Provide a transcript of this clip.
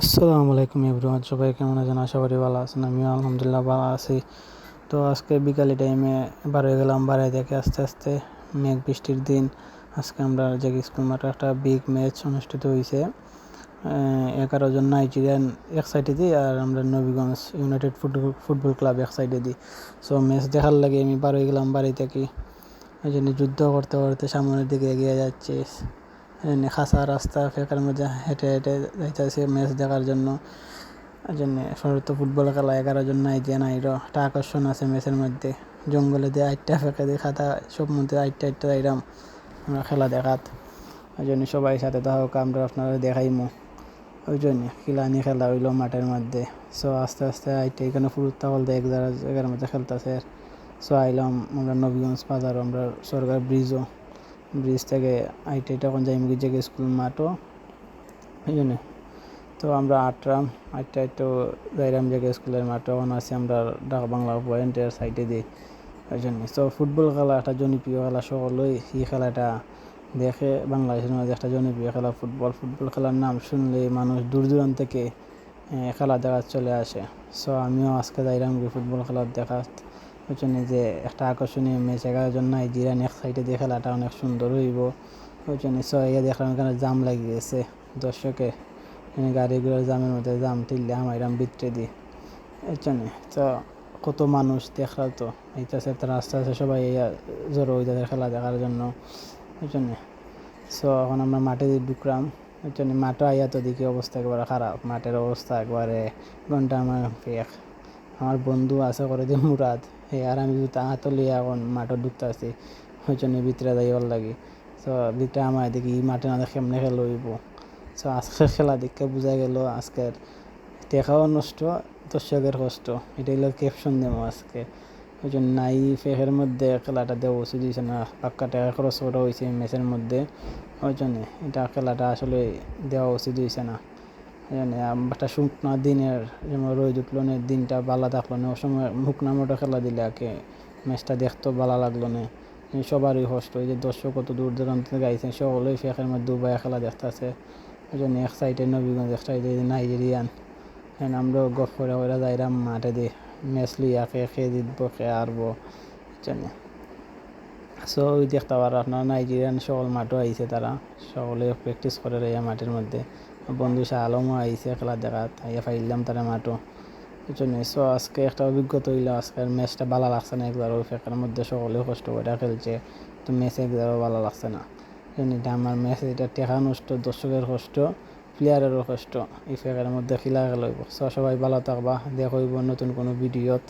আসসালামু আলাইকুম এভরিওয়ান, সবাই কেমন আছেন? আশা করি ভালো আছেন। আমিও আলহামদুলিল্লাহ ভালো আছি। তো আজকে বিকালে টাইমে বার হয়ে গেলাম বাড়ি থেকে আস্তে আস্তে। মেঘ বৃষ্টির দিন। আজকে আমরা যে স্কুল মাঠে একটা বিগ ম্যাচ অনুষ্ঠিত হয়েছে। 11 জন নাইজেরিয়ান এক সাইডে দিই আর আমরা নবীগঞ্জ ইউনাইটেড ফুটবল ক্লাব এক সাইডে দিই। সো ম্যাচ দেখার লাগে আমি বার হয়ে গেলাম বাড়ি থেকে। এই জন্য যুদ্ধ করতে করতে সামনের দিকে এগিয়ে যাচ্ছে। খাসা রাস্তা ফেকার মধ্যে হেঁটে হেঁটে যাইতেছে ম্যাচ দেখার জন্য। এই জন্যে সমস্ত ফুটবল খেলা 11 জন নাইরো একটা আকর্ষণ আছে ম্যাচের মধ্যে। জঙ্গলে দিয়ে আটটা ফেঁকে দিয়ে খাতা সব মধ্যে আটটা যাইরাম আমরা খেলা দেখাত। ওই জন্য সবাই সাথে হোক, আমরা আপনারা দেখাইমো। ওই জন্য খিলানি খেলা হইলো মাঠের মধ্যে। সো আস্তে আস্তে আইটা এখানে ফুরুত্তা বলতে এক জায়গার মধ্যে খেলতেছে। সো আইলাম আমরা নবীগঞ্জ বাজার, আমরা সরকার ব্রিজ থেকে আইটা তখন যাই মুখি জায়গায় স্কুল মাঠও। এই জন্যে তো আমরা আটটা একটু যাইরাম জায়গায় স্কুলের মাঠ তখন আছি আমরা ঢাকা বাংলা পয়েন্টের সাইডে দিই। ওই জন্যে তো ফুটবল খেলা একটা জনপ্রিয় খেলা, সকলেই এই খেলাটা দেখে। বাংলাদেশের মধ্যে একটা জনপ্রিয় খেলা ফুটবল খেলার নাম শুনলে মানুষ দূর দূরান্ত থেকে খেলা দেখার চলে আসে। সো আমিও আজকে যাইরাম ফুটবল খেলা দেখার। ওই জন্য যে একটা আকর্ষণীয় ম্যাচ, 11 জন নাইজেরিয়ান এক সাইডে দিয়ে খেলাটা অনেক সুন্দর হইব। ওই জন্য সো দেখলাম এখানে জাম লাগিয়ে গেছে দর্শকে, গাড়িগুলোর জামের মধ্যে জাম টিললে আমাইরাম ভিতরে দিই। এর জন্যে তো কত মানুষ দেখলাম, তো এইটাছে তারা আস্তে আস্তে সবাই জড়ো হয়ে যাদের খেলা দেখার জন্য। ওই জন্যে সো এখন আমরা মাঠে ঢুকলাম। ওই জন্য মাঠে আইয়া তো দেখি অবস্থা একবারে খারাপ, মাঠের অবস্থা একবারে ঘন্টা আমার বন্ধু আছে করে দিয়ে মুরাদ আর আমি জুতা হাত লিয়ে এখন মাঠে ঢুকতে আসি। ওই জন্য ভিতরে যাইবার লাগি। তো ভিতরে আমার দেখি মাঠে না দেখে এমনি খেলা হইব। সো আজকের খেলা দেখে বোঝা গেল আজকের টেকাও নষ্ট, দর্শকের কষ্ট। এটা হলো ক্যাপশন দেবো আজকে। ওই জন্য নাই ফেকের মধ্যে খেলাটা দেওয়া উচিত হয়েছে না, পাক্কা টাকা খরচ করা হয়েছে ম্যাচের মধ্যে। ওই জন্যে এটা খেলাটা আসলে দেওয়া উচিত হয়েছে না। ওই জন্য একটা শুকনা দিনের যেমন রোদ উঠলো না, দিনটা ভালো থাকলো না, ওই সময় শুকনা মোটো খেলা দিলে আগে ম্যাচটা দেখতেও ভালো লাগলো না। সবারই কষ্ট, এই যে দর্শক কত দূর দূরান্ত থেকে আইসে, সকলেই ফেকের মধ্যে উবায় খেলা দেখতেছে। ওই জন্য এক সাইডে নবীগঞ্জ, এক সাইডে নাইজেরিয়ান। হ্যাঁ, আমরাও গপ করে যাইরাম মাঠে দিয়ে ম্যাচ লইয়া খেয়ে জিতবো খেয়ে হারবো। জন্য সো ওই দেখতে পারো আপনার নাইজেরিয়ান সকল মাঠও আইছে, তারা সকলে প্র্যাকটিস করে রইয়া মাঠের মধ্যে। বন্ধু শাহ আলমও আইছে খেলা দেখাত, আইয়া ফাইলাম তারা মাঠও। এই জন্য সো আজকে একটা অভিজ্ঞতা হইলো, আজকের ম্যাচটা ভালো লাগছে না একবারও। ফেকার মধ্যে সকলেও কষ্ট করে খেলছে, তো ম্যাচ একবারও ভালো লাগছে না। এটা আমার ম্যাচ, এটা টেকা নষ্ট, দর্শকের কষ্ট, প্লেয়ারেরও কষ্ট। এই ফেকার মধ্যে খেলা খেলা হইব। সো সবাই ভালো থাকবা, দেখা হইব নতুন কোনো ভিডিওত।